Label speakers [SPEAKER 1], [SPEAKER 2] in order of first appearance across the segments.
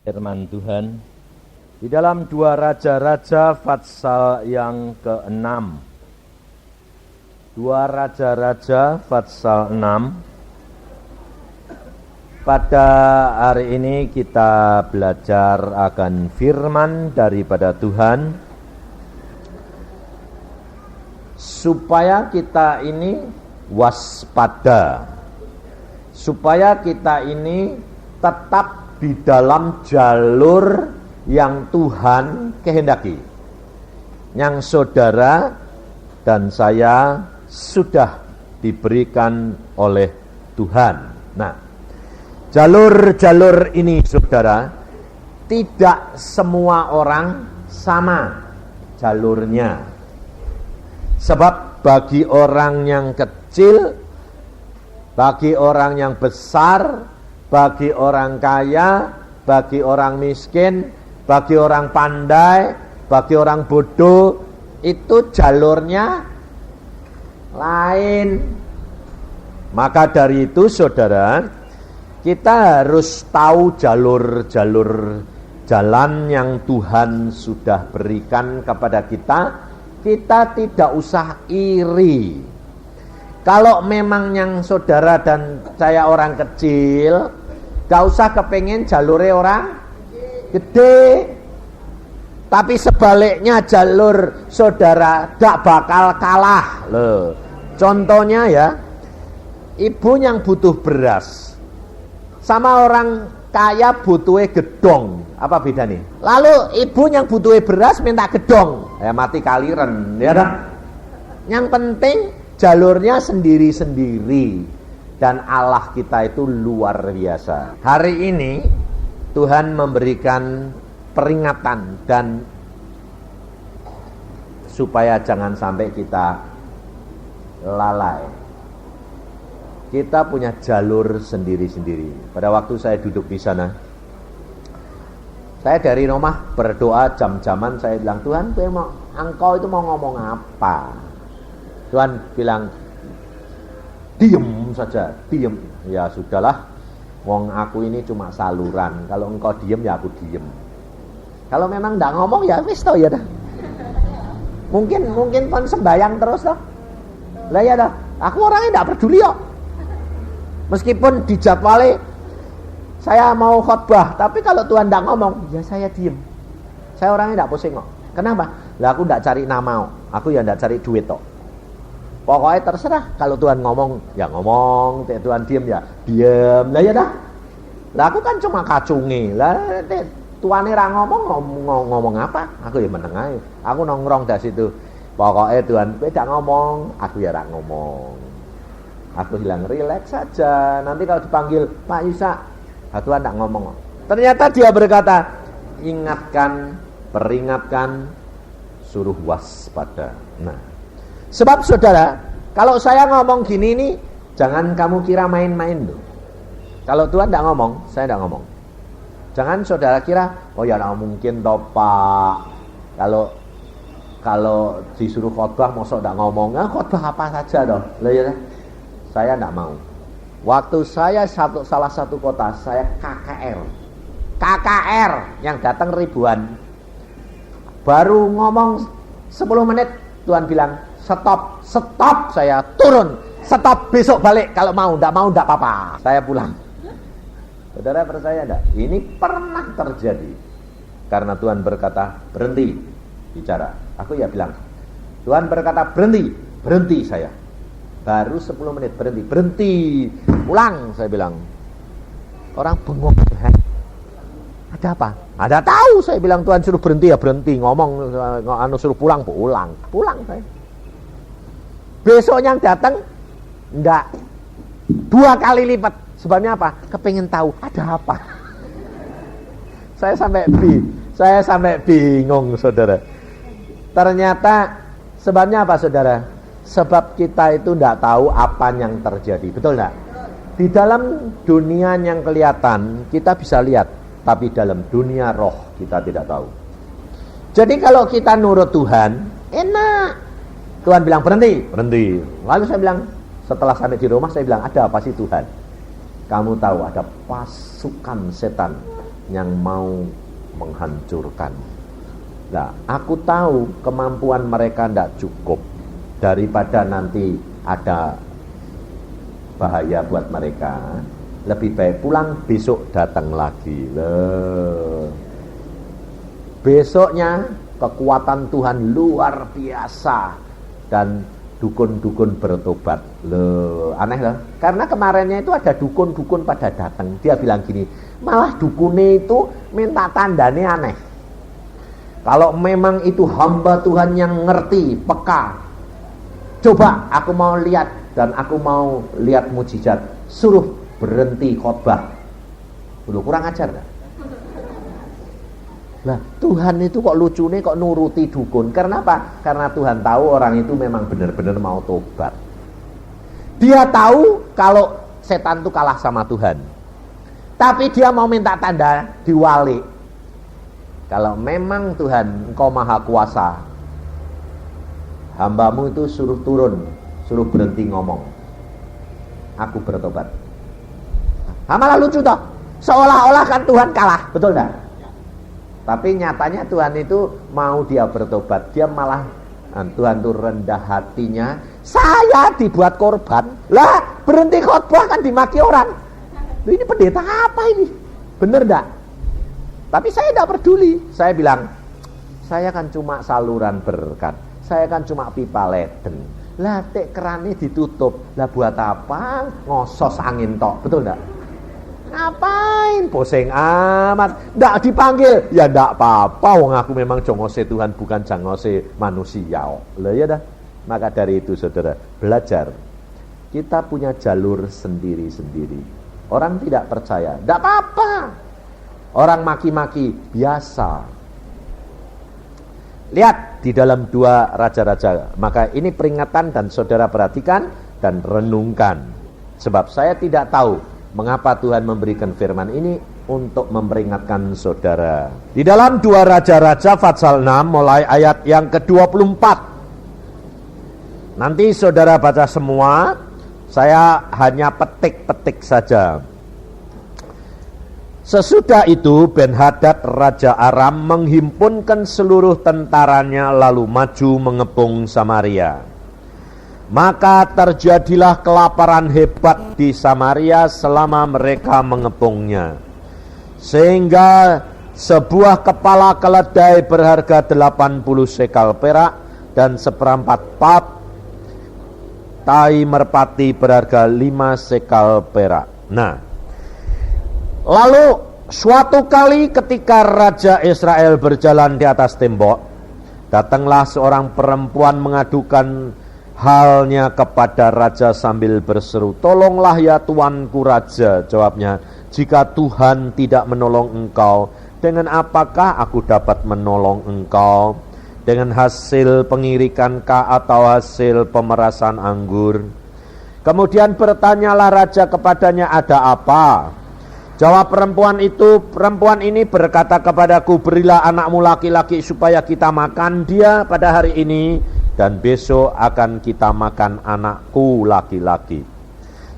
[SPEAKER 1] Firman Tuhan di dalam 2 Raja-Raja pasal yang ke-6. 2 Raja-Raja pasal 6. Pada hari ini kita belajar akan firman daripada Tuhan, supaya kita ini waspada, supaya kita ini tetap di dalam jalur yang Tuhan kehendaki, yang saudara dan saya sudah diberikan oleh Tuhan. Nah, jalur-jalur ini, saudara, tidak semua orang sama jalurnya. Sebab bagi orang yang kecil, bagi orang yang besar, bagi orang kaya, bagi orang miskin, bagi orang pandai, bagi orang bodoh, itu jalurnya lain. Maka dari itu, saudara, kita harus tahu jalur-jalur jalan yang Tuhan sudah berikan kepada kita. Kita tidak usah iri. Kalau memang yang saudara dan saya orang kecil, gak usah kepengen jalurnya orang gede. Tapi sebaliknya jalur saudara gak bakal kalah. Loh, contohnya ya, ibu yang butuh beras sama orang kaya butuhnya gedong, apa bedanya? Lalu ibu yang butuhnya beras minta gedong, ya mati kaliren, ya dah. Yang penting jalurnya sendiri-sendiri, dan Allah kita itu luar biasa. Hari ini Tuhan memberikan peringatan dan supaya jangan sampai kita lalai. Kita punya jalur sendiri-sendiri. Pada waktu saya duduk di sana, saya dari rumah berdoa jam-jaman, saya bilang, Tuhan, engkau itu mau ngomong apa? Tuhan bilang, diem saja, diem. Ya sudahlah, wong aku ini cuma saluran. Kalau engkau diem ya aku diem. Kalau memang enggak ngomong ya wis toh ya dah. Mungkin pun sembayang terus toh. Lah ya dah, aku orangnya enggak peduli kok. Meskipun dijadwali saya mau khotbah, tapi kalau Tuhan enggak ngomong, ya saya diem. Saya orangnya enggak pusing kok. Kenapa? Lah aku enggak cari nama, aku ya enggak cari duit kok. Pokoknya terserah, kalau Tuhan ngomong, ya ngomong, Tuhan diem ya diem. Lah ya dah. Lah aku kan cuma kacungi. Lah Tuhan ra ngomong apa? Aku ya meneng ae. Aku nongkrong dari situ. Pokoknya Tuhan beda ngomong, aku ya ra ngomong. Aku bilang relax saja. Nanti kalau dipanggil Pak Isa, Tuhan enggak ngomong. Ternyata dia berkata, ingatkan, peringatkan, suruh waspada. Nah, sebab saudara, kalau saya ngomong gini nih, jangan kamu kira main-main loh. Kalau Tuhan tidak ngomong, saya tidak ngomong. Jangan saudara kira, oh ya nah mungkin toh Pak. Kalau disuruh khotbah, masa tidak ngomong, khotbah apa saja toh. Lah ya, saya tidak mau. Waktu saya salah satu kota, saya KKR yang datang ribuan. Baru ngomong 10 menit, Tuhan bilang, stop, saya turun, stop, besok balik, kalau mau enggak apa-apa, saya pulang. Saudara percaya enggak? Ini pernah terjadi. Karena Tuhan berkata, berhenti bicara. Aku ya bilang, Tuhan berkata, berhenti saya. Baru 10 menit, berhenti, pulang, saya bilang. Orang bengong, ada apa? Ada tahu, saya bilang Tuhan suruh berhenti ya berhenti, ngomong suruh pulang saya. Besoknya yang datang enggak 2 kali lipat. Sebabnya apa? Kepengen tahu ada apa. Saya sampai bingung, saudara. Ternyata sebabnya apa, saudara? Sebab kita itu enggak tahu apa yang terjadi. Betul enggak? Di dalam dunia yang kelihatan kita bisa lihat, tapi dalam dunia roh kita tidak tahu. Jadi kalau kita nurut Tuhan, enak. Tuhan bilang berhenti. Lalu saya bilang, setelah sampai di rumah saya bilang, ada apa sih Tuhan? Kamu tahu ada pasukan setan yang mau menghancurkan. Nah, aku tahu kemampuan mereka tidak cukup, daripada nanti ada bahaya buat mereka, lebih baik pulang, besok datang lagi. Besoknya kekuatan Tuhan luar biasa dan dukun-dukun bertobat. Aneh loh. Karena kemarinnya itu ada dukun-dukun pada datang. Dia bilang gini, malah dukunnya itu minta tandanya aneh. Kalau memang itu hamba Tuhan yang ngerti, peka, coba aku mau lihat dan aku mau lihat mujizat, suruh berhenti khotbah. Udah kurang ajar kan? Nah, Tuhan itu kok lucunya kok nuruti dukun. Karena apa? Karena Tuhan tahu orang itu memang benar-benar mau tobat. Dia tahu kalau setan itu kalah sama Tuhan, tapi dia mau minta tanda diwali. Kalau memang Tuhan engkau maha kuasa, hambamu itu suruh turun, suruh berhenti ngomong, aku bertobat. Malah lucu toh, seolah-olah kan Tuhan kalah, betul enggak? Tapi nyatanya Tuhan itu mau dia bertobat. Dia malah, Tuhan itu rendah hatinya. Saya dibuat korban. Lah berhenti khotbah kan dimaki orang. Ini pendeta apa ini? Bener enggak? Tapi saya tidak peduli. Saya bilang, saya kan cuma saluran berkat. Saya kan cuma pipa leden. Lah tek kerannya ditutup. Lah buat apa? Ngosos angin tok. Betul enggak? Ngapain pusing amat, ndak dipanggil ya ndak apa-apa, wong aku memang jongose Tuhan bukan jongose manusia. Lah ya dah. Maka dari itu saudara, belajar kita punya jalur sendiri-sendiri. Orang tidak percaya, ndak apa-apa, orang maki-maki biasa. Lihat di dalam 2 Raja-Raja. Maka ini peringatan dan saudara perhatikan dan renungkan. Sebab saya tidak tahu mengapa Tuhan memberikan firman ini untuk memperingatkan saudara. Di dalam 2 Raja-Raja pasal 6 mulai ayat yang ke-24. Nanti saudara baca semua, saya hanya petik-petik saja. Sesudah itu Ben-Hadad Raja Aram menghimpunkan seluruh tentaranya lalu maju mengepung Samaria. Maka terjadilah kelaparan hebat di Samaria selama mereka mengepungnya. Sehingga sebuah kepala keledai berharga 80 sekal perak dan seperempat pap tai merpati berharga 5 sekal perak. Nah, lalu suatu kali ketika Raja Israel berjalan di atas tembok, datanglah seorang perempuan mengadukan halnya kepada raja sambil berseru, "Tolonglah ya tuanku raja." Jawabnya, "Jika Tuhan tidak menolong engkau, dengan apakah aku dapat menolong engkau? Dengan hasil pengirikankah atau hasil pemerasan anggur?" Kemudian bertanyalah raja kepadanya, "Ada apa?" Jawab perempuan ini berkata kepadaku, "Berilah anakmu laki-laki supaya kita makan dia pada hari ini, dan besok akan kita makan anakku laki-laki."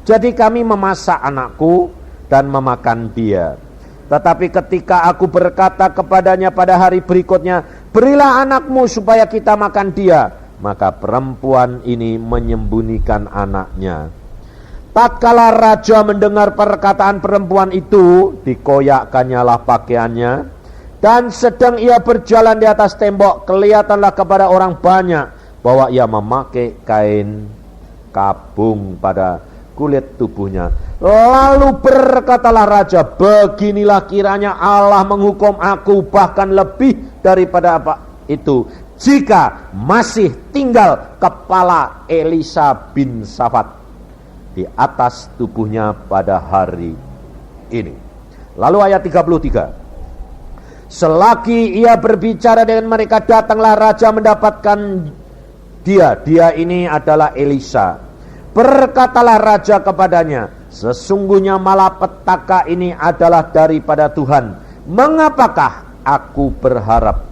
[SPEAKER 1] Jadi kami memasak anakku dan memakan dia. Tetapi ketika aku berkata kepadanya pada hari berikutnya, "Berilah anakmu supaya kita makan dia," maka perempuan ini menyembunyikan anaknya. Tatkala raja mendengar perkataan perempuan itu, dikoyakkannya pakaiannya, dan sedang ia berjalan di atas tembok, kelihatanlah kepada orang banyak bahwa ia memakai kain kabung pada kulit tubuhnya. Lalu berkatalah raja, "Beginilah kiranya Allah menghukum aku bahkan lebih daripada apa itu, jika masih tinggal kepala Elisa bin Safat di atas tubuhnya pada hari ini." Lalu ayat 33. Selagi ia berbicara dengan mereka, datanglah raja mendapatkan dia ini adalah Elisa. Berkatalah raja kepadanya, "Sesungguhnya malapetaka ini adalah daripada Tuhan. Mengapakah aku berharap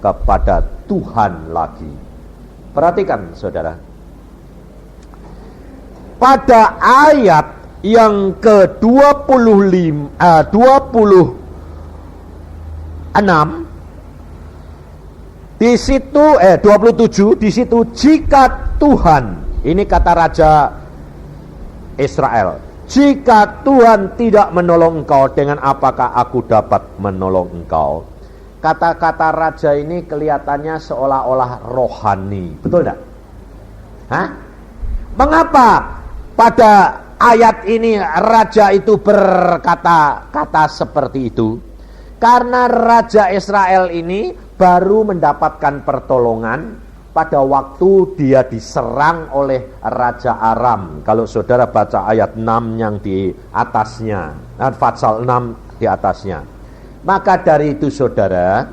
[SPEAKER 1] kepada Tuhan lagi?" Perhatikan saudara, pada ayat yang ke-25, di situ 27 di situ, jika Tuhan, ini kata Raja Israel, jika Tuhan tidak menolong engkau, dengan apakah aku dapat menolong engkau? Kata-kata raja ini kelihatannya seolah-olah rohani, betul tidak? Mengapa pada ayat ini raja itu berkata-kata seperti itu? Karena Raja Israel ini baru mendapatkan pertolongan pada waktu dia diserang oleh Raja Aram. Kalau saudara baca ayat 6 yang di atasnya, Fatsal 6 di atasnya. Maka dari itu saudara,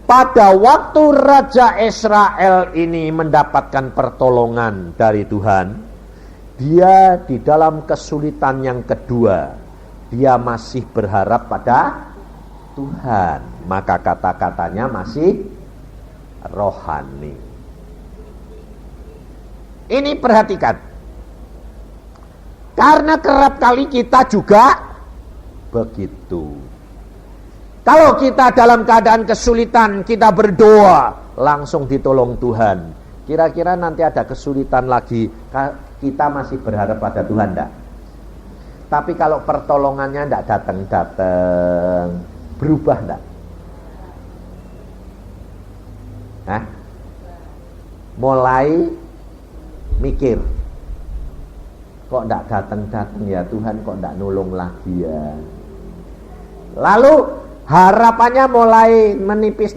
[SPEAKER 1] pada waktu Raja Israel ini mendapatkan pertolongan dari Tuhan, dia di dalam kesulitan yang kedua, dia masih berharap pada Tuhan. Maka kata-katanya masih rohani. Ini perhatikan, karena kerap kali kita juga begitu. Kalau kita dalam keadaan kesulitan, kita berdoa, langsung ditolong Tuhan. Kira-kira nanti ada kesulitan lagi, kita masih berharap pada Tuhan enggak? Tapi kalau pertolongannya enggak datang-datang, berubah enggak? Mulai mikir, kok enggak datang-datang ya Tuhan, kok enggak nolong lagi ya. Lalu harapannya mulai menipis,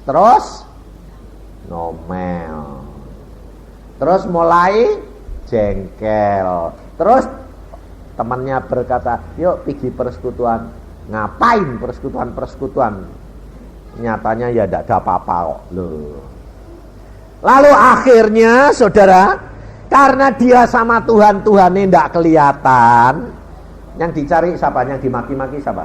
[SPEAKER 1] terus ngomel, terus mulai jengkel, terus temannya berkata, yuk pergi persekutuan. Ngapain persekutuan? Nyatanya ya tidak ada apa-apa kok. Loh. Lalu akhirnya saudara, karena dia sama Tuhan ini tidak kelihatan, yang dicari siapa? Yang dimaki-maki siapa?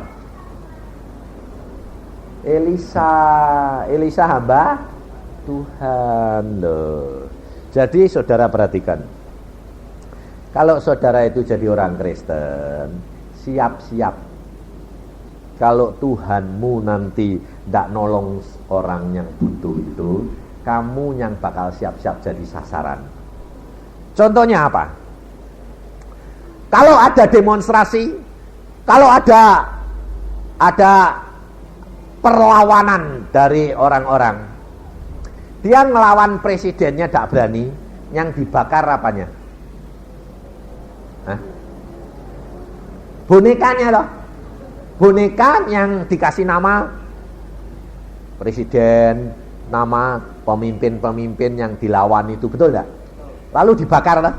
[SPEAKER 1] Elisa hamba Tuhan loh. Jadi saudara perhatikan, kalau saudara itu jadi orang Kristen, siap-siap kalau Tuhanmu nanti tidak nolong orang yang butuh itu, kamu yang bakal siap-siap jadi sasaran. Contohnya apa? Kalau ada demonstrasi, kalau ada perlawanan dari orang-orang, dia ngelawan presidennya tidak berani, yang dibakar apanya? Bonekanya loh. Boneka yang dikasih nama presiden, nama pemimpin-pemimpin yang dilawan itu, betul tidak? Lalu dibakar loh.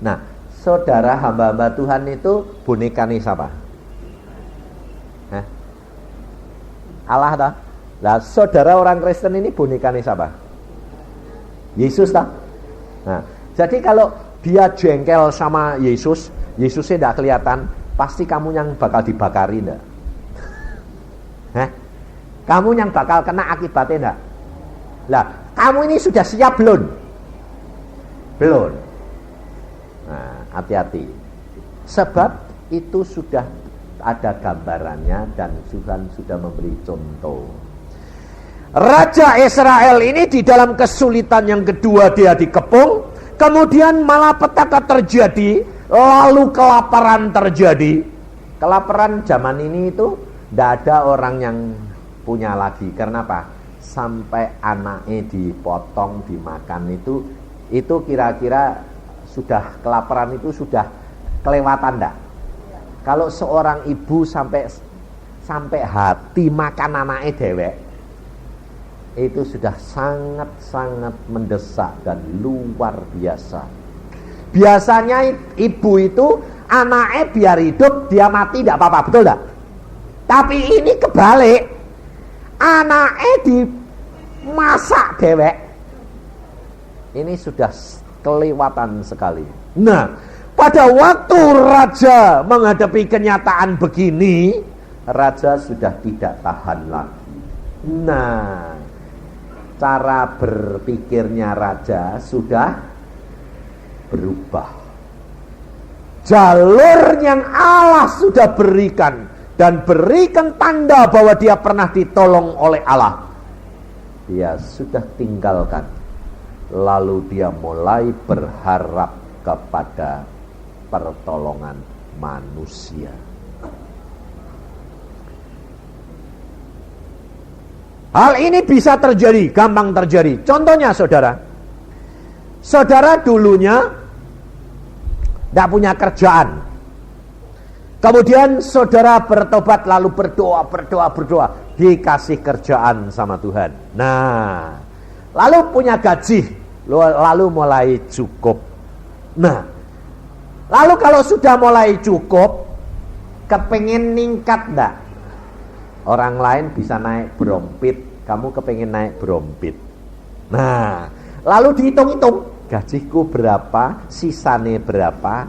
[SPEAKER 1] Nah, saudara hamba-hamba Tuhan itu bonekanya siapa? Allah toh. Lah saudara orang Kristen ini bonekanya siapa? Yesus toh. Nah, jadi kalau dia jengkel sama Yesusnya tidak kelihatan, pasti kamu yang bakal dibakari enggak? Kamu yang bakal kena akibatnya enggak? Lah, kamu ini sudah siap belum? Belum. Nah, hati-hati. Sebab itu sudah ada gambarannya dan Tuhan sudah memberi contoh. Raja Israel ini di dalam kesulitan yang kedua dia dikepung, kemudian malapetaka terjadi, lalu kelaparan terjadi. Kelaparan zaman ini itu tidak ada orang yang punya lagi. Karena apa? Sampai anaknya dipotong, dimakan itu kira-kira sudah kelaparan itu sudah kelewatan enggak? Kalau seorang ibu sampai hati makan anaknya dewek, itu sudah sangat-sangat mendesak dan luar biasa. Biasanya ibu itu anaknya biar hidup, dia mati tidak apa-apa, betul enggak? Tapi ini kebalik, anaknya dimasak dewek. Ini sudah kelewatan sekali. Nah, pada waktu raja menghadapi kenyataan begini, raja sudah tidak tahan lagi. Nah, cara berpikirnya raja sudah berubah. Jalur yang Allah sudah berikan, dan berikan tanda bahwa dia pernah ditolong oleh Allah, dia sudah tinggalkan. Lalu dia mulai berharap kepada pertolongan manusia. Hal ini bisa terjadi, gampang terjadi. Contohnya saudara dulunya tidak punya kerjaan. Kemudian saudara bertobat lalu berdoa, dikasih kerjaan sama Tuhan. Nah, lalu punya gaji, lalu mulai cukup. Nah, lalu kalau sudah mulai cukup, kepengen ningkat enggak? Orang lain bisa naik brompit, kamu kepengen naik brompit. Nah, lalu dihitung-hitung, gajiku berapa, sisane berapa.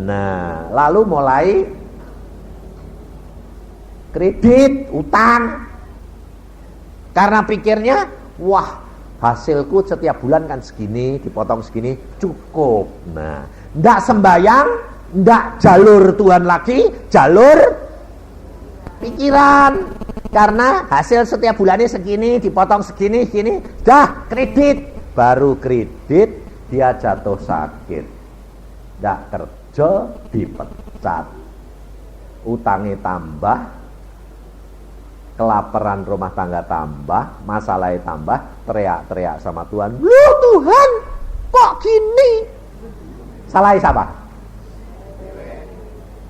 [SPEAKER 1] Nah, lalu mulai kredit, utang. Karena pikirnya, wah, hasilku setiap bulan kan segini, dipotong segini, cukup. Nah, ndak sembayang, ndak jalur Tuhan lagi, jalur pikiran. Karena hasil setiap bulannya segini, dipotong segini, dah kredit. Baru kredit, dia jatuh sakit, ndak kerja, dipecat, utangnya tambah, kelaparan rumah tangga tambah, masalahnya tambah, teriak-teriak sama Tuhan, "Loh Tuhan, kok gini?" Salahnya siapa?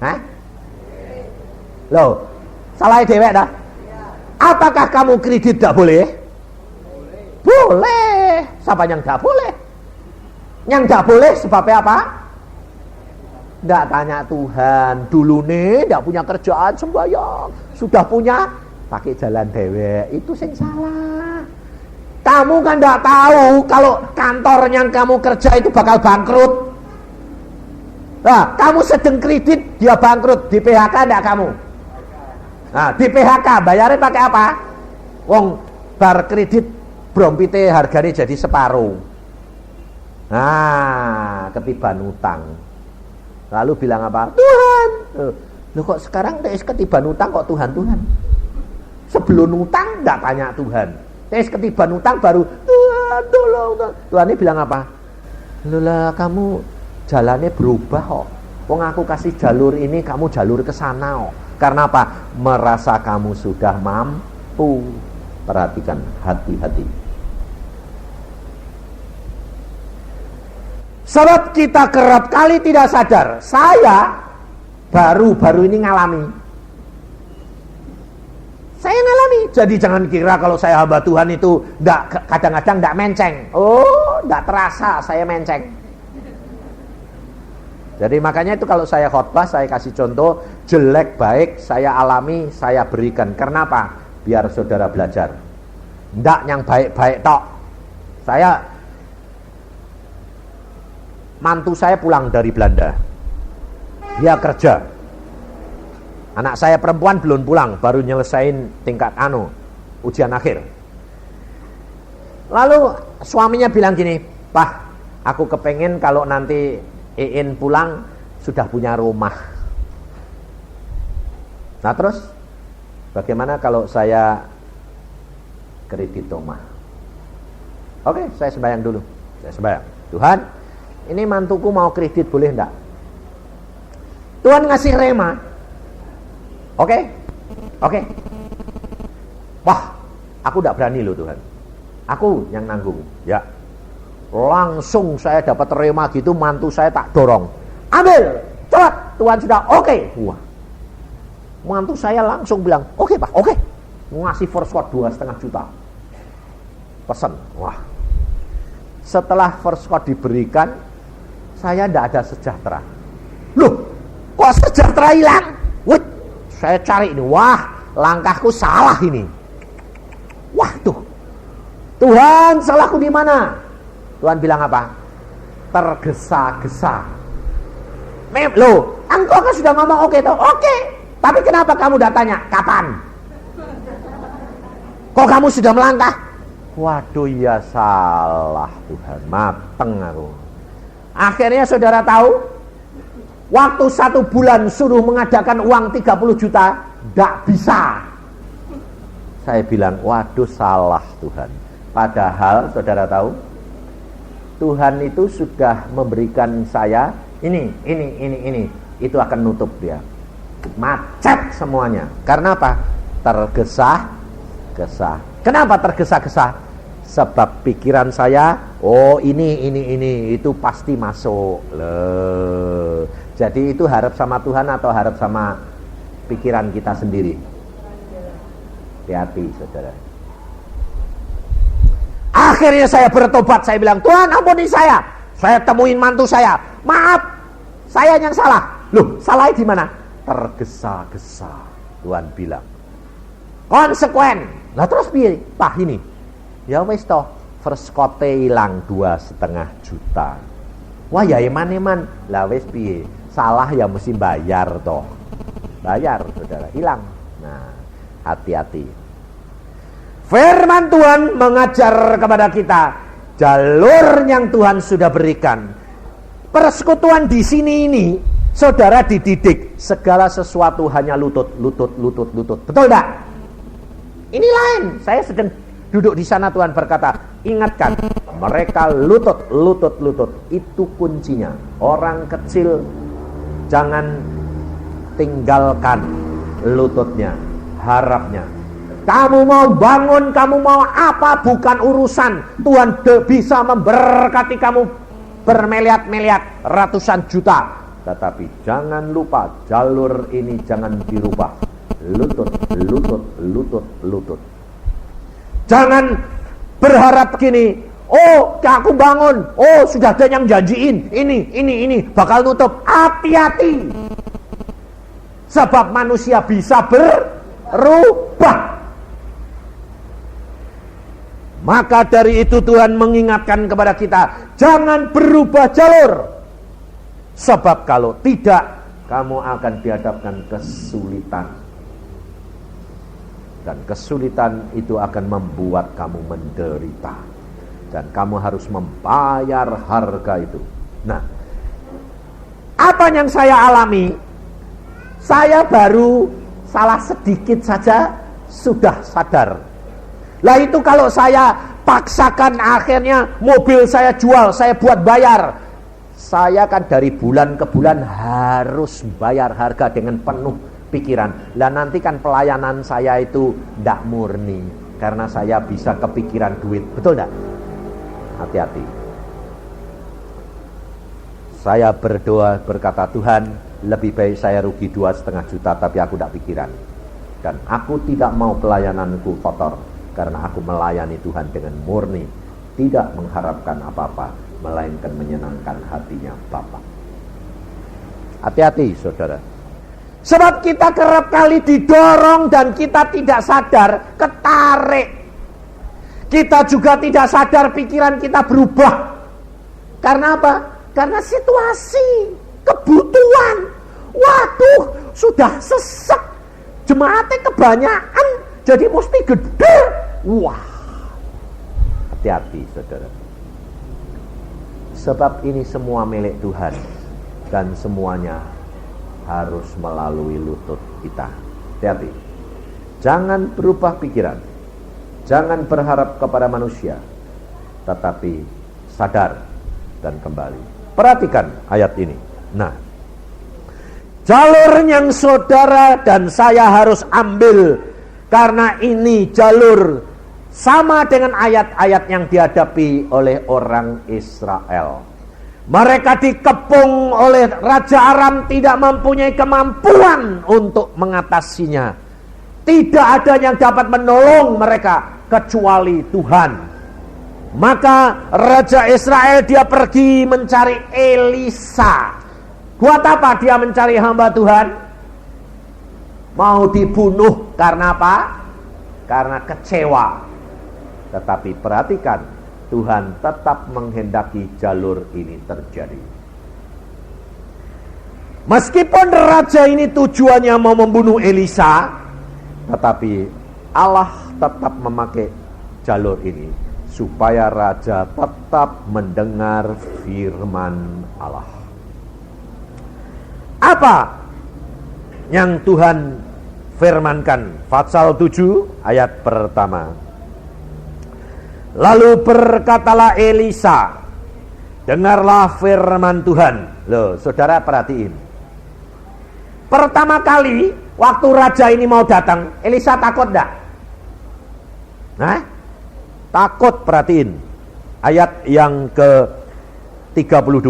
[SPEAKER 1] Hah? Loh, salahnya dewek dah? Apakah kamu kredit tidak boleh? Boleh. Siapa yang tidak boleh? Yang tidak boleh sebabnya apa? Tidak tanya Tuhan. Dulu nih tidak punya kerjaan, sembahyang. Sudah punya, pakai jalan dewek. Itu yang salah. Kamu kan tidak tahu kalau kantor yang kamu kerja itu bakal bangkrut. Nah, kamu sedang kredit, dia bangkrut, di PHK tidak kamu? Nah, di PHK bayarnya pakai apa? Wong bar kredit brompite harganya jadi separuh. Nah, ketiban utang. Lalu bilang apa? Tuhan. Loh kok sekarang ketiban utang kok Tuhan? Sebelum utang enggak tanya Tuhan. Ketiban utang baru Tuhan tolong. Tuhan ini bilang apa? Loh kamu jalannya berubah kok. Wong aku kasih jalur ini, kamu jalur ke sana kok. Karena apa? Merasa kamu sudah mampu. Perhatikan, hati-hati. Sebab kita kerap kali tidak sadar. Saya baru ini ngalami. Saya ngalami. Jadi jangan kira kalau saya hamba Tuhan itu kadang-kadang tidak menceng. Oh, tidak terasa saya menceng. Jadi makanya itu kalau saya khotbah, saya kasih contoh, jelek baik saya alami, saya berikan. Kenapa? Biar saudara belajar. Ndak yang baik-baik tok. Mantu saya pulang dari Belanda. Dia kerja. Anak saya perempuan belum pulang, baru nyelesain tingkat ujian akhir. Lalu suaminya bilang gini, "Pak, aku kepengen kalau nanti Iin pulang sudah punya rumah." Nah terus bagaimana kalau saya kredit rumah? Oke, saya sembahyang dulu. Saya sembahyang. Tuhan, ini mantuku mau kredit boleh enggak? Tuhan ngasih rema. Oke. Wah, aku enggak berani loh Tuhan. Aku yang nanggung. Ya. Langsung saya dapat rema gitu, mantu saya tak dorong. Ambil, cepat, Tuhan sudah oke. Wah, mantu saya langsung bilang, oke Pak, oke. Ngasih first quote 2,5 juta. Pesan, wah. Setelah first quote diberikan, saya tidak ada sejahtera. Loh, kok sejahtera hilang? Wih, saya cari ini, wah, langkahku salah ini. Wah tuh, Tuhan salahku di mana? Tuhan bilang apa? Tergesa-gesa. Loh, engkau kan sudah ngomong oke toh? Oke. Tapi kenapa kamu udah tanya? Kapan? Kok kamu sudah melangkah? Waduh, ya salah Tuhan. Mateng aku. Akhirnya saudara tahu, waktu 1 bulan suruh mengadakan uang 30 juta, Tidak bisa. Saya bilang, waduh salah Tuhan. Padahal saudara tahu, Tuhan itu sudah memberikan saya ini. Itu akan nutup dia. Macet semuanya. Karena apa? Tergesa-gesa. Kenapa tergesa-gesa? Sebab pikiran saya, ini itu pasti masuk. Loh. Jadi itu harap sama Tuhan atau harap sama pikiran kita sendiri? Hati-hati saudara. Akhirnya saya bertobat, saya bilang, Tuhan ampuni saya. Saya temuin mantu saya. Maaf, saya yang salah. Loh, salahnya di mana? Tergesa-gesa. Tuhan bilang. Konsekuen. Lah terus piye? Pah ini. Ya wis toh, first kote hilang 2,5 juta. Wah ya eman. Lah wis piye? Salah ya mesti bayar toh. Bayar saudara, hilang. Nah, hati-hati. Firman Tuhan mengajar kepada kita jalur yang Tuhan sudah berikan. Persekutuan di sini ini, saudara dididik segala sesuatu hanya lutut. Betul enggak? Ini lain. Saya sedang duduk di sana, Tuhan berkata, ingatkan mereka lutut. Itu kuncinya. Orang kecil jangan tinggalkan lututnya, harapnya. Kamu mau bangun, kamu mau apa, bukan urusan. Tuhan bisa memberkati kamu bermiliat-miliat, ratusan juta. Tetapi jangan lupa, jalur ini jangan dirubah. Lutut. Jangan berharap gini, aku bangun, sudah ada yang janjiin, ini bakal nutup. Hati-hati. Sebab manusia bisa berubah. Maka dari itu Tuhan mengingatkan kepada kita, jangan berubah jalur. Sebab kalau tidak, kamu akan dihadapkan kesulitan. Dan kesulitan itu akan membuat kamu menderita. Dan kamu harus membayar harga itu. Nah, apa yang saya alami? Saya baru salah sedikit saja sudah sadar. Lah itu kalau saya paksakan, akhirnya mobil saya jual, saya buat bayar. Saya kan dari bulan ke bulan harus bayar harga dengan penuh pikiran. Lah nanti kan pelayanan saya itu tidak murni, karena saya bisa kepikiran duit. Betul tidak? Hati-hati. Saya berdoa berkata, Tuhan lebih baik saya rugi 2,5 juta tapi aku tidak pikiran. Dan aku tidak mau pelayananku kotor, karena aku melayani Tuhan dengan murni, tidak mengharapkan apa-apa, melainkan menyenangkan hatinya Bapa. Hati-hati saudara. Sebab kita kerap kali didorong dan kita tidak sadar, ketarik. Kita juga tidak sadar pikiran kita berubah. Karena apa? Karena situasi, kebutuhan. Waduh, sudah sesek. Jemaatnya kebanyakan, jadi mesti gede. Wah, hati-hati saudara. Sebab ini semua milik Tuhan, dan semuanya harus melalui lutut kita. Hati-hati. Jangan berubah pikiran. Jangan berharap kepada manusia, tetapi sadar dan kembali. Perhatikan ayat ini. Nah, jalur yang saudara dan saya harus ambil, karena ini jalur sama dengan ayat-ayat yang dihadapi oleh orang Israel. Mereka dikepung oleh Raja Aram, tidak mempunyai kemampuan untuk mengatasinya. Tidak ada yang dapat menolong mereka kecuali Tuhan. Maka Raja Israel dia pergi mencari Elisa. Buat apa dia mencari hamba Tuhan? Mau dibunuh karena apa? Karena kecewa. Tetapi perhatikan, Tuhan tetap menghendaki jalur ini terjadi. Meskipun raja ini tujuannya mau membunuh Elisa, tetapi Allah tetap memakai jalur ini supaya raja tetap mendengar firman Allah. Apa yang Tuhan firmankan, pasal 7 ayat pertama. Lalu berkatalah Elisa, dengarlah firman Tuhan. Loh, saudara perhatiin. Pertama kali waktu raja ini mau datang, Elisa takut enggak? Nah, takut, perhatiin. Ayat yang ke-32.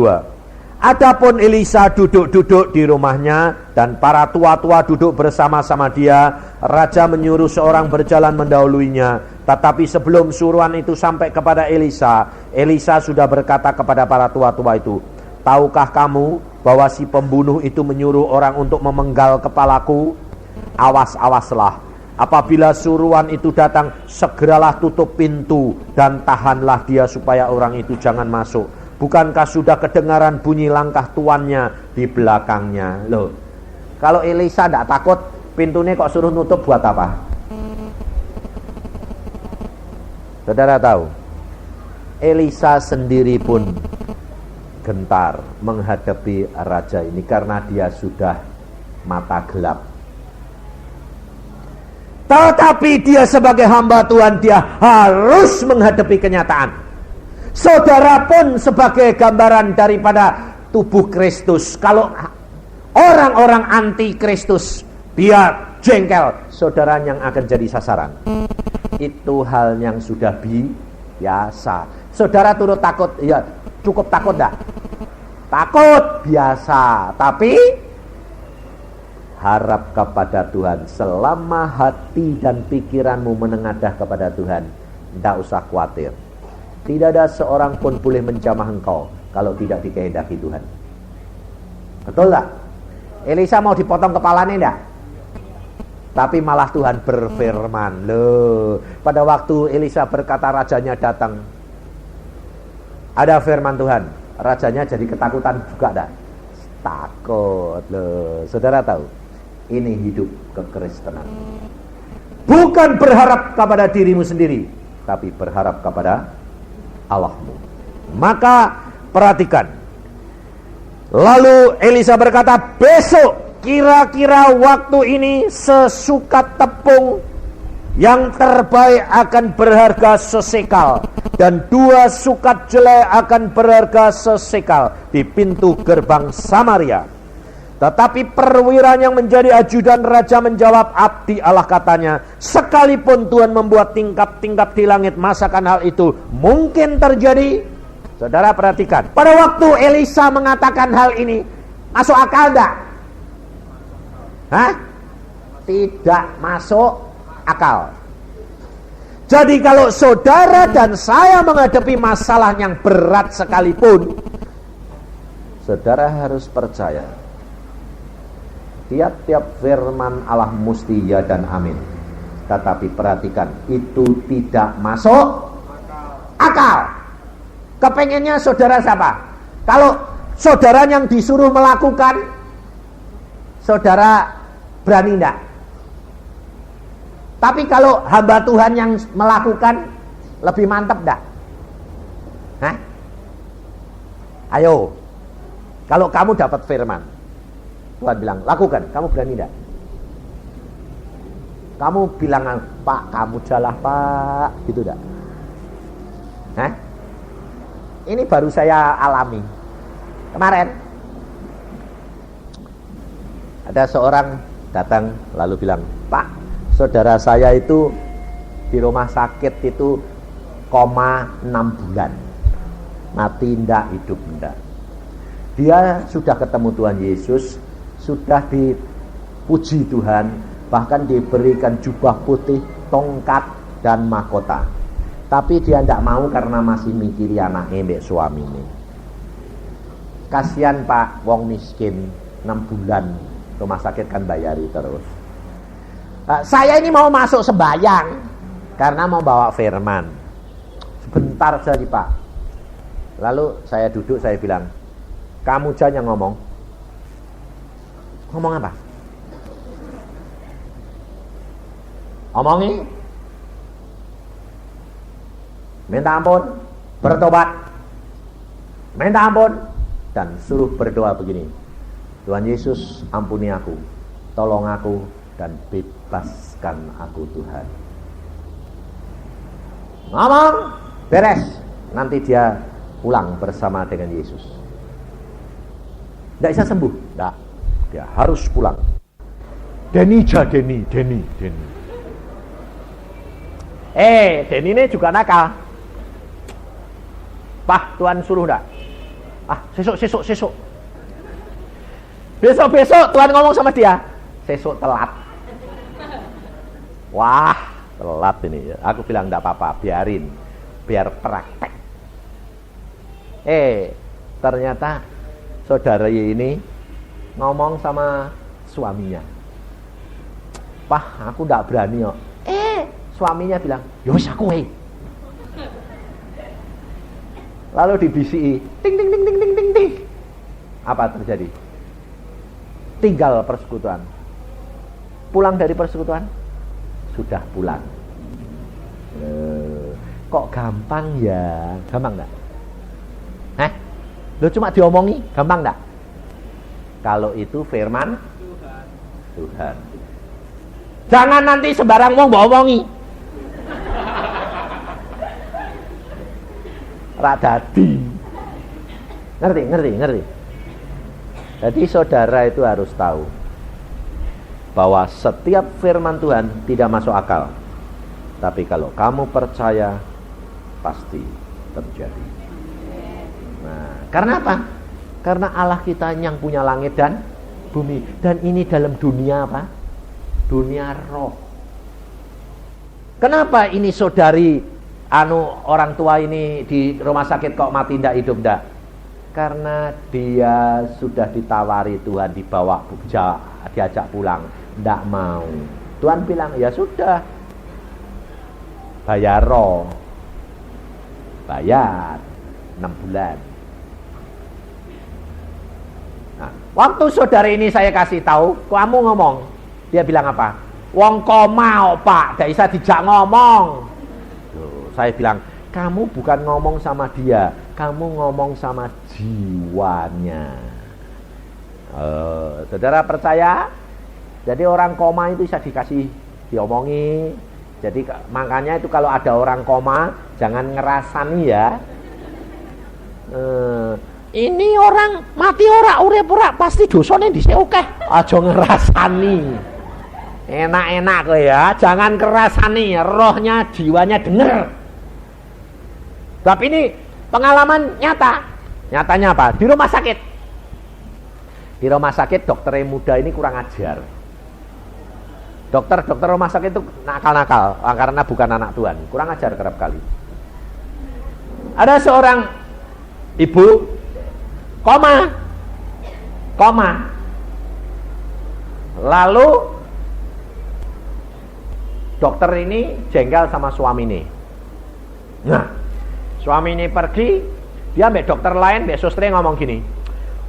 [SPEAKER 1] Adapun Elisa duduk-duduk di rumahnya dan para tua-tua duduk bersama-sama dia. Raja menyuruh seorang berjalan mendahuluinya. Tetapi sebelum suruhan itu sampai kepada Elisa, Elisa sudah berkata kepada para tua-tua itu, tahukah kamu bahwa si pembunuh itu menyuruh orang untuk memenggal kepalaku? Awas-awaslah. Apabila suruhan itu datang, segeralah tutup pintu dan tahanlah dia supaya orang itu jangan masuk. Bukankah sudah kedengaran bunyi langkah tuannya di belakangnya? Loh, kalau Elisa tidak takut, pintunya kok suruh nutup buat apa? Saudara tahu, Elisa sendiri pun gentar menghadapi raja ini karena dia sudah mata gelap. Tetapi dia sebagai hamba Tuhan, dia harus menghadapi kenyataan. Saudara pun sebagai gambaran daripada tubuh Kristus. Kalau orang-orang anti Kristus, dia jengkel, saudara yang akan jadi sasaran. Itu hal yang sudah biasa. Saudara turut takut, ya cukup takut enggak? Takut biasa, tapi harap kepada Tuhan. Selama hati dan pikiranmu menengadah kepada Tuhan, tidak usah khawatir. Tidak ada seorang pun boleh menjamah engkau kalau tidak dikehendaki Tuhan. Betul tak? Elisa mau dipotong kepalanya enggak? Tapi malah Tuhan berfirman. Loh, pada waktu Elisa berkata rajanya datang, ada firman Tuhan. Rajanya jadi ketakutan juga enggak? Takut. Loh, saudara tahu, ini hidup kekristenan. Bukan berharap kepada dirimu sendiri, tapi berharap kepada Allahmu. Maka perhatikan. Lalu Elisa berkata, besok kira-kira waktu ini sesukat tepung yang terbaik akan berharga sesekal, dan 2 sukat jelai akan berharga sesekal di pintu gerbang Samaria. Tetapi perwira yang menjadi ajudan raja menjawab, abdi Allah katanya, sekalipun Tuhan membuat tingkap-tingkap di langit, masakan hal itu mungkin terjadi? Saudara perhatikan, pada waktu Elisa mengatakan hal ini, masuk akal enggak? Hah? Tidak masuk akal. Jadi kalau saudara dan saya menghadapi masalah yang berat sekalipun, saudara harus percaya, tiap-tiap firman Allah mesti ya dan amin. Tetapi perhatikan, itu tidak masuk akal. Kepengennya saudara siapa? Kalau saudara yang disuruh melakukan, saudara berani enggak? Tapi kalau hamba Tuhan yang melakukan, lebih mantap enggak? Hah? Ayo, kalau kamu dapat firman, Tuhan bilang, lakukan, kamu berani enggak? Kamu bilang, Pak, kamu jalah Pak, gitu enggak? Hah? Ini baru saya alami. Kemarin ada seorang datang lalu bilang, Pak, saudara saya itu di rumah sakit itu 6 bulan, mati ndak, hidup ndak. Dia sudah ketemu Tuhan Yesus, sudah dipuji Tuhan, bahkan diberikan jubah putih, tongkat dan mahkota. Tapi dia tidak mau karena masih mikiri anaknya mbek suaminya. Kasihan Pak, wong miskin 6 bulan rumah sakit kan bayari terus. Saya ini mau masuk sembahyang karena mau bawa firman. Sebentar saja Pak. Lalu saya duduk, saya bilang, kamu jangan ngomong. Ngomong apa? Omongi, minta ampun, bertobat, minta ampun, dan suruh berdoa begini, Tuhan Yesus ampuni aku, tolong aku, dan bebaskan aku Tuhan. Ngomong, beres. Nanti dia pulang bersama dengan Yesus. Tidak bisa sembuh, tidak. Dia harus pulang. Denny. Denny ini juga nakal. Pak, Tuhan suruh enggak? Sesuk. Besok Tuhan ngomong sama dia. Sesuk telat. Wah, telat ini. Aku bilang enggak apa-apa, biarin. Biar praktek. Ternyata saudara ini ngomong sama suaminya. Pak, aku enggak berani kok. Suaminya bilang, "Yos aku Lalu dibisiki, ting. Apa terjadi? Tinggal persekutuan. Pulang dari persekutuan, sudah pulang. Kok gampang ya? Gampang enggak? Lo cuma diomongi, gampang enggak? Kalau itu firman Tuhan. Jangan nanti sembarang wong mbok omongi. Rak dadi. Ngerti. Jadi saudara itu harus tahu bahwa setiap firman Tuhan tidak masuk akal. Tapi kalau kamu percaya, pasti terjadi. Nah, karena apa? Karena Allah kita yang punya langit dan bumi. Dan ini dalam dunia apa? Dunia roh. Kenapa ini saudari orang tua ini di rumah sakit kok mati ndak hidup ndak? Karena dia sudah ditawari Tuhan, dibawa diajak pulang, ndak mau. Tuhan bilang, ya sudah, bayar 6 bulan. Nah, waktu saudara ini saya kasih tahu, kamu ngomong, dia bilang apa? Wong koma Pak, ndak bisa dijak ngomong. Saya bilang, kamu bukan ngomong sama dia, kamu ngomong sama jiwanya. Saudara percaya? Jadi orang koma itu bisa diomongi. Jadi makanya itu kalau ada orang koma, jangan ngerasani ya. Ini orang mati ora, urip ora, pasti dosane dhisik akeh. Aja ngerasani. Enak-enak kok ya, jangan kerasani, rohnya, jiwanya denger. Tapi ini pengalaman nyata. Nyatanya apa? Di rumah sakit. Di rumah sakit dokter yang muda ini kurang ajar. Dokter rumah sakit itu nakal-nakal karena bukan anak Tuhan. Kurang ajar kerap kali. Ada seorang ibu koma. Lalu dokter ini jengkel sama suami ini. Nah, suami ini pergi, dia ambek dokter lain, ambek suster ngomong gini,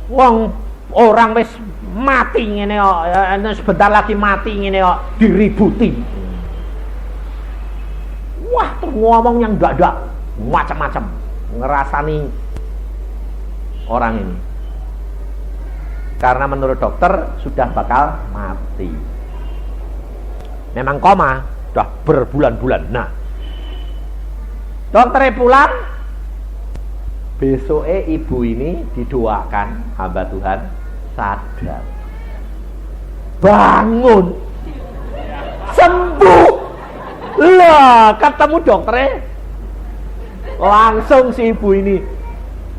[SPEAKER 1] wong orang wis mati ngene kok, sebentar lagi mati ngene kok, diributi. Wah, tuh ngomong yang enggak macam-macam, ngerasani orang ini. Karena menurut dokter sudah bakal mati. Memang koma, sudah berbulan-bulan. Nah, dokternya pulang, besoknya ibu ini didoakan hamba Tuhan sadar, bangun, sembuh. Lah, ketemu dokternya, langsung si ibu ini,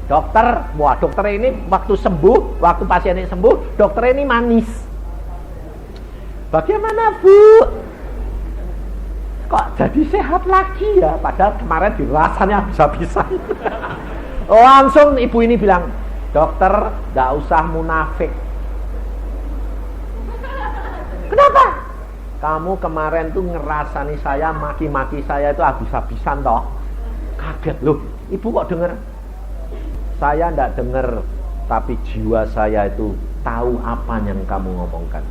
[SPEAKER 1] dokter ini waktu sembuh, waktu pasien ini sembuh, dokter ini manis. Bagaimana Bu? Kok jadi sehat lagi ya? Padahal kemarin dirasanya habis-habisan. Langsung ibu ini bilang, dokter gak usah munafik. Kenapa? Kamu kemarin tuh ngerasani saya, maki-maki saya itu habis-habisan toh. Kaget loh, ibu kok denger? Saya ndak denger, tapi jiwa saya itu tahu apa yang kamu ngomongkan.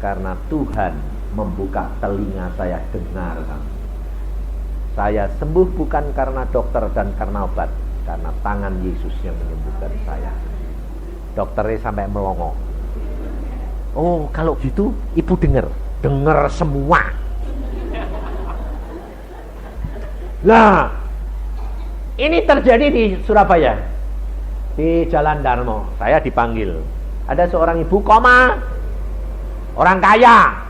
[SPEAKER 1] Karena Tuhan membuka telinga saya dengar kamu. Saya sembuh bukan karena dokter dan karena obat, karena tangan Yesus yang menyembuhkan saya. Dokternya sampai melongo. Oh, kalau gitu ibu dengar. dengar semua. Nah, ini terjadi di Surabaya, di Jalan Darmo. Saya dipanggil, ada seorang ibu koma, orang kaya,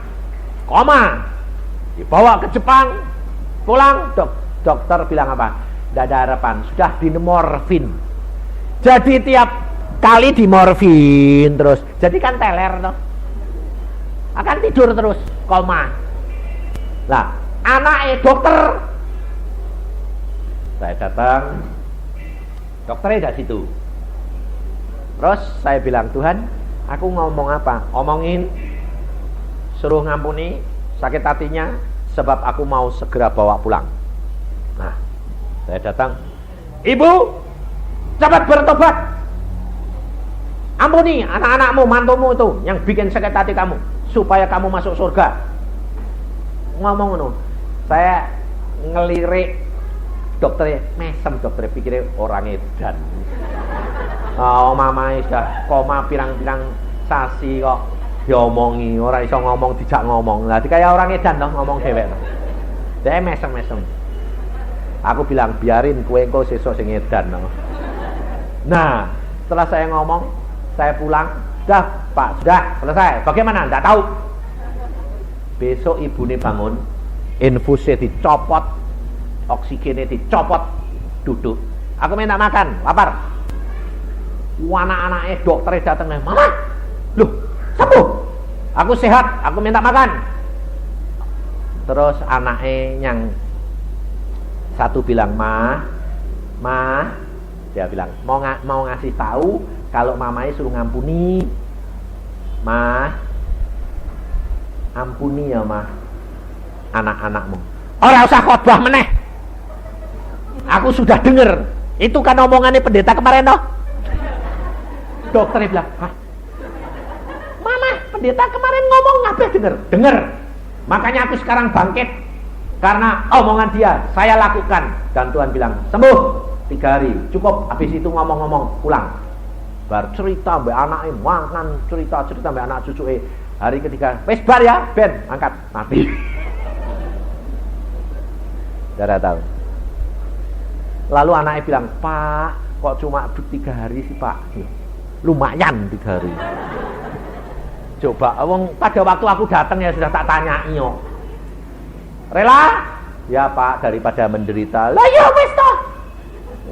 [SPEAKER 1] koma, dibawa ke Jepang, pulang, dokter bilang apa? Tidak ada harapan, sudah dimorfin. Jadi tiap kali dimorfin terus, jadi kan teler toh, akan tidur terus, koma. Nah, anaknya dokter, saya datang, dokternya dari situ. Terus saya bilang, Tuhan, aku ngomong apa? Ngomongin suruh ngampuni sakit hatinya, sebab aku mau segera bawa pulang. Nah, saya datang, ibu, cepat bertobat, ampuni anak-anakmu, mantumu itu yang bikin sakit hati kamu, supaya kamu masuk surga. Ngomong itu, saya ngelirik dokternya, mesem dokternya, pikirnya orang edan. Oh, mama sudah koma pirang-pirang sasi kok diomongi, orang iso ngomong dijak ngomong. Lah kayak orang edan toh ngomong dewek toh. Saya mesem-mesem. Aku bilang biarin kowe engko sesuk sing edan toh. Nah, setelah saya ngomong, saya pulang, sudah Pak, sudah selesai. Bagaimana? Enggak tahu. Besok ibunya bangun, infusnya dicopot, oksigennya dicopot, duduk. Aku minta makan, lapar. Anak-anaknya dokternya datang, mama, loh, sembuh. Aku sehat, aku minta makan. Terus anaknya yang satu bilang, ma, dia bilang mau ngasih tahu kalau mamanya suruh ngampuni. Ma, ampuni ya ma anak-anakmu. Ora usah khotbah meneh. Aku sudah dengar. Itu kan omongannya pendeta kemarin toh. Dokternya bilang, hah? Mama, pendeta kemarin ngomong ngapain dengar. Makanya aku sekarang bangkit karena omongan dia saya lakukan. Dan Tuhan bilang, sembuh 3 hari, cukup. Habis itu ngomong-ngomong pulang. Bar cerita mbak anaknya, mangan cerita mbak anak cucu. Hari ketiga, wes bar ya, ben angkat mati. Tidak tahu. Lalu anaknya bilang, Pak, kok cuma 3 hari sih Pak? Lumayan 3 hari. Coba, pada waktu aku datang ya sudah tak tanya iyo. Rela? Ya Pak, daripada menderita. Lah ya wis toh.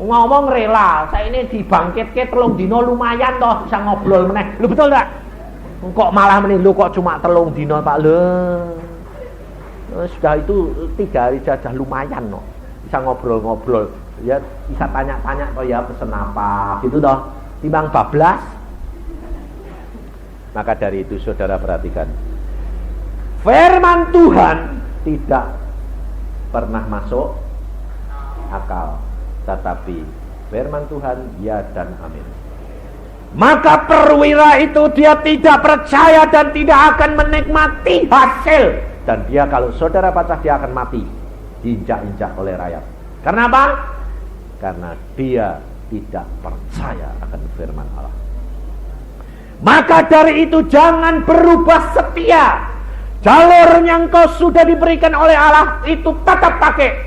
[SPEAKER 1] Ngomong rela, saya ini dibangkit ke 3 dino lumayan toh, bisa ngobrol meneh. Lu betul enggak? Kok malah meneh lu kok cuma 3 dino Pak? Sudah itu 3 hari saja lumayan toh. Bisa ngobrol-ngobrol. Ya bisa tanya-tanya toh ya pesen apa gitu toh. Timbang bablas. Maka dari itu saudara perhatikan, firman Tuhan tidak pernah masuk akal, tetapi firman Tuhan ya dan amin. Maka perwira itu dia tidak percaya dan tidak akan menikmati hasil. Dan dia kalau saudara baca, dia akan mati diinjak-injak oleh rakyat. Karena apa? Karena dia tidak percaya akan firman Allah. Maka dari itu jangan berubah setia. Jalur yang kau sudah diberikan oleh Allah itu tetap pakai.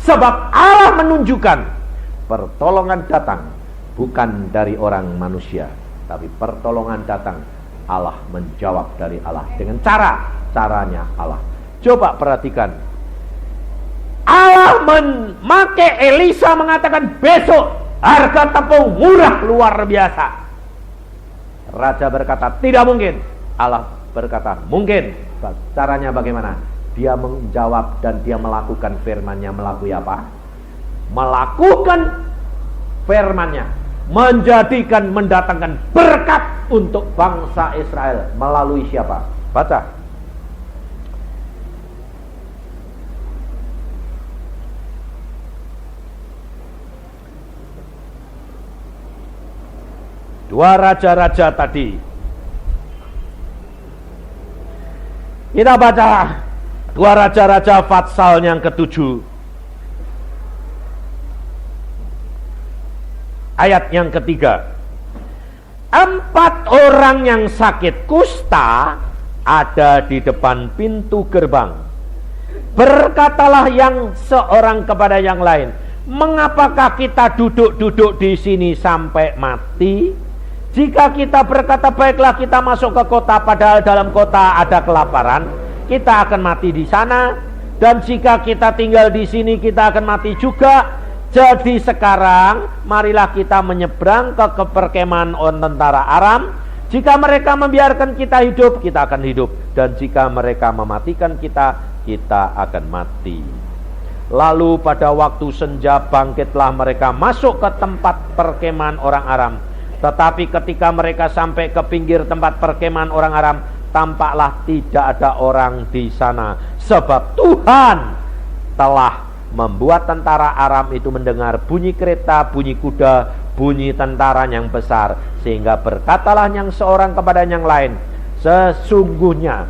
[SPEAKER 1] Sebab Allah menunjukkan pertolongan datang bukan dari orang manusia, tapi pertolongan datang Allah menjawab dari Allah dengan caranya Allah. Coba perhatikan. Allah memakai Elisa mengatakan besok harga tepung murah luar biasa. Raja berkata tidak mungkin. Allah berkata mungkin. Caranya bagaimana? Dia menjawab dan dia melakukan firman-Nya. Melalui apa? Melakukan firman-Nya, mendatangkan berkat untuk bangsa Israel. Melalui siapa? Baca. Dua raja-raja tadi. Kita baca dua raja-raja Fatsal yang ke-7. Ayat yang ke-3. 4 orang yang sakit kusta ada di depan pintu gerbang. Berkatalah yang seorang kepada yang lain, mengapakah kita duduk-duduk di sini sampai mati? Jika kita berkata, baiklah kita masuk ke kota, padahal dalam kota ada kelaparan, kita akan mati di sana. Dan jika kita tinggal di sini, kita akan mati juga. Jadi sekarang marilah kita menyeberang ke perkemahan tentara Aram. Jika mereka membiarkan kita hidup, kita akan hidup. Dan jika mereka mematikan kita, kita akan mati. Lalu pada waktu senja bangkitlah mereka masuk ke tempat perkemahan orang Aram. Tetapi ketika mereka sampai ke pinggir tempat perkemahan orang Aram, tampaklah tidak ada orang di sana, sebab Tuhan telah membuat tentara Aram itu mendengar bunyi kereta, bunyi kuda, bunyi tentara yang besar, sehingga berkatalah yang seorang kepada yang lain, sesungguhnya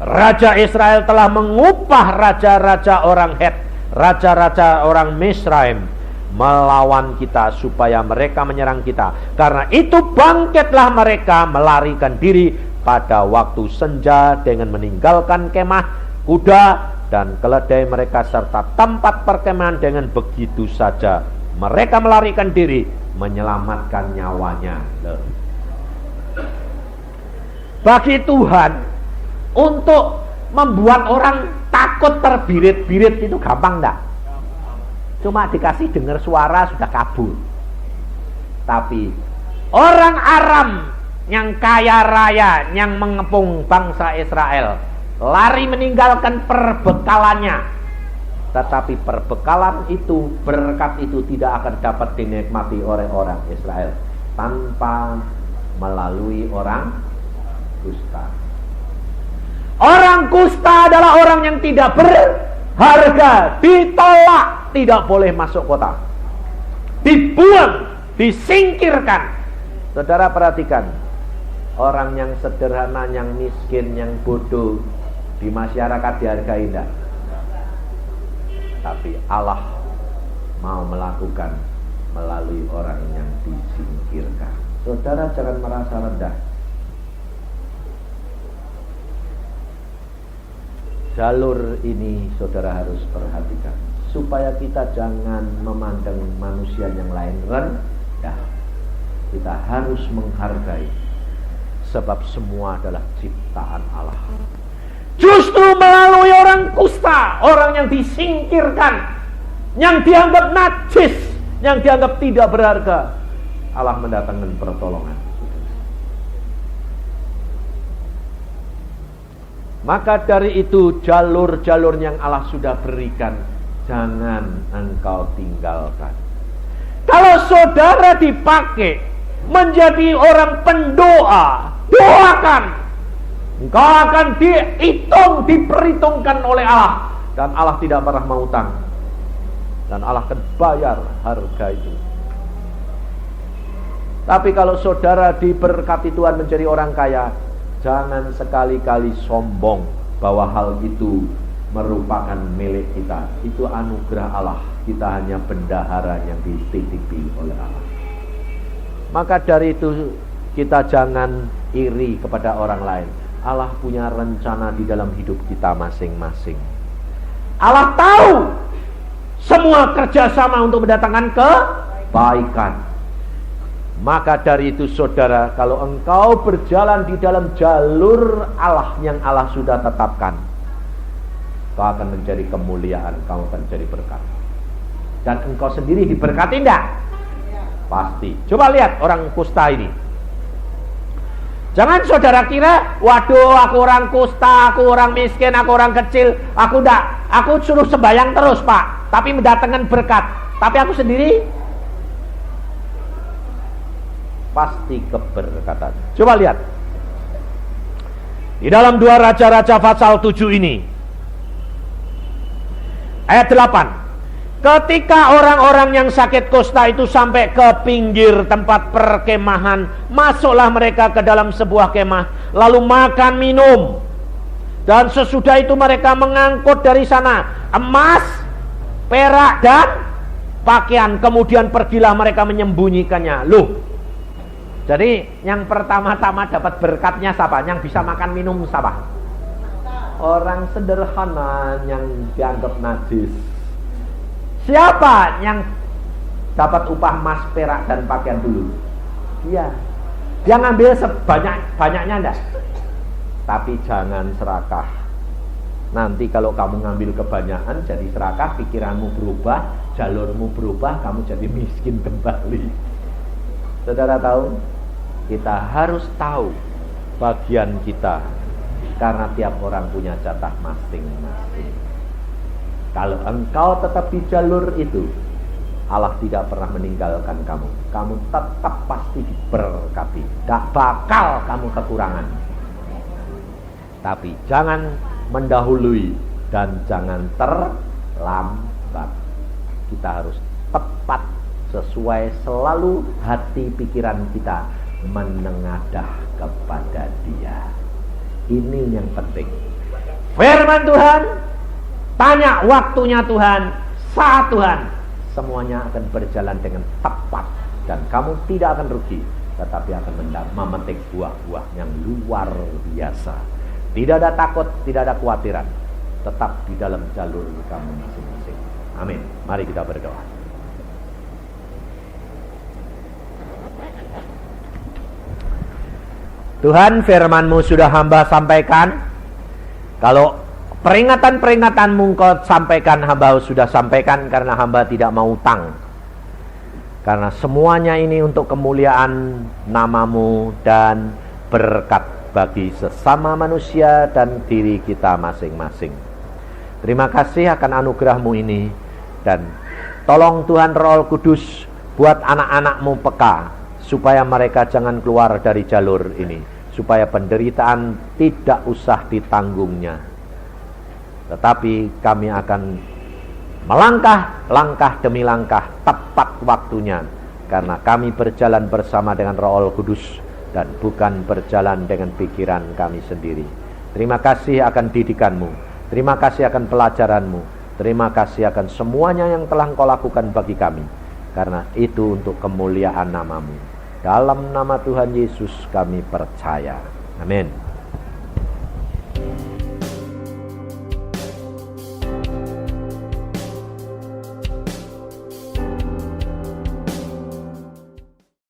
[SPEAKER 1] Raja Israel telah mengupah raja-raja orang Het, raja-raja orang Misraim melawan kita supaya mereka menyerang kita. Karena itu bangkitlah mereka melarikan diri pada waktu senja dengan meninggalkan kemah, kuda dan keledai mereka serta tempat perkemahan. Dengan begitu saja mereka melarikan diri, menyelamatkan nyawanya. Bagi Tuhan, untuk membuat orang takut terbirit-birit itu gampang enggak? Cuma dikasih dengar suara sudah kabur. Tapi orang Aram yang kaya raya, yang mengepung bangsa Israel, lari meninggalkan perbekalannya. Tetapi perbekalan itu, berkat itu tidak akan dapat dinikmati oleh orang Israel tanpa melalui orang kusta. Orang kusta adalah orang yang tidak berharga, ditolak, tidak boleh masuk kota, dibuang, disingkirkan. Saudara perhatikan, orang yang sederhana, yang miskin, yang bodoh di masyarakat dihargai tidak? Tapi Allah mau melakukan melalui orang yang disingkirkan. Saudara jangan merasa rendah. Jalur ini saudara harus perhatikan, supaya kita jangan memandang manusia yang lain rendah. Kita harus menghargai, sebab semua adalah ciptaan Allah. Justru melalui orang kusta, orang yang disingkirkan, yang dianggap najis, yang dianggap tidak berharga, Allah mendatangkan pertolongan. Maka dari itu jalur-jalur yang Allah sudah berikan, jangan engkau tinggalkan. Kalau saudara dipakai menjadi orang pendoa, doakan. Engkau akan dihitung, diperhitungkan oleh Allah. Dan Allah tidak pernah mau utang. Dan Allah akan bayar harga itu. Tapi kalau saudara diberkati Tuhan menjadi orang kaya, jangan sekali-kali sombong bahwa hal itu merupakan milik kita. Itu anugerah Allah. Kita hanya bendahara yang dititipi oleh Allah. Maka dari itu kita jangan iri kepada orang lain. Allah punya rencana di dalam hidup kita masing-masing. Allah tahu semua kerjasama untuk mendatangkan kebaikan. Maka dari itu saudara, kalau engkau berjalan di dalam jalur Allah yang Allah sudah tetapkan, kau akan menjadi kemuliaan, kau akan menjadi berkat. Dan engkau sendiri diberkati enggak? Pasti. Coba lihat orang kusta ini. Jangan saudara kira, waduh aku orang kusta, aku orang miskin, aku orang kecil, aku enggak, aku suruh sembahyang terus Pak, tapi mendatangkan berkat. Tapi aku sendiri pasti keberkatan. Coba lihat di dalam 2 Raja-Raja pasal 7 ini ayat 8. Ketika orang-orang yang sakit kusta itu sampai ke pinggir tempat perkemahan, masuklah mereka ke dalam sebuah kemah, lalu makan minum. Dan sesudah itu mereka mengangkut dari sana emas, perak dan pakaian. Kemudian pergilah mereka menyembunyikannya. Loh, Jadi yang pertama-tama dapat berkatnya siapa? Yang bisa makan minum siapa? Orang sederhana yang dianggap najis. Siapa yang dapat upah emas, perak, dan pakaian dulu? Dia ngambil sebanyak-banyaknya enggak? Tapi jangan serakah. Nanti kalau kamu ngambil kebanyakan jadi serakah, pikiranmu berubah, jalurmu berubah, kamu jadi miskin kembali. Saudara tahu? Kita harus tahu bagian kita, karena tiap orang punya jatah masing-masing. Kalau engkau tetap di jalur itu, Allah tidak pernah meninggalkan kamu. Kamu tetap pasti diberkati. Gak bakal kamu kekurangan. Tapi jangan mendahului dan jangan terlambat. Kita harus tepat sesuai, selalu hati pikiran kita menengadah kepada Dia. Ini yang penting. Firman Tuhan, tanya waktunya Tuhan, saat Tuhan, semuanya akan berjalan dengan tepat dan kamu tidak akan rugi, tetapi akan memetik buah-buah yang luar biasa. Tidak ada takut, tidak ada kekhawatiran, tetap di dalam jalur kamu masing-masing. Amin. Mari kita berdoa. Tuhan, firman-Mu sudah hamba sampaikan. Kalau peringatan-peringatanmu Engkau sampaikan, hamba sudah sampaikan, karena hamba tidak mau utang. Karena semuanya ini untuk kemuliaan nama-Mu dan berkat bagi sesama manusia dan diri kita masing-masing. Terima kasih akan anugerah-Mu ini. Dan tolong Tuhan Roh Kudus buat anak-anak-Mu peka, supaya mereka jangan keluar dari jalur ini, supaya penderitaan tidak usah ditanggungnya, tetapi kami akan melangkah langkah demi langkah tepat waktunya, karena kami berjalan bersama dengan Roh Kudus dan bukan berjalan dengan pikiran kami sendiri. Terima kasih akan didikan-Mu, terima kasih akan pelajaran-Mu, terima kasih akan semuanya yang telah Engkau lakukan bagi kami, karena itu untuk kemuliaan nama-Mu. Dalam nama Tuhan Yesus kami percaya. Amin.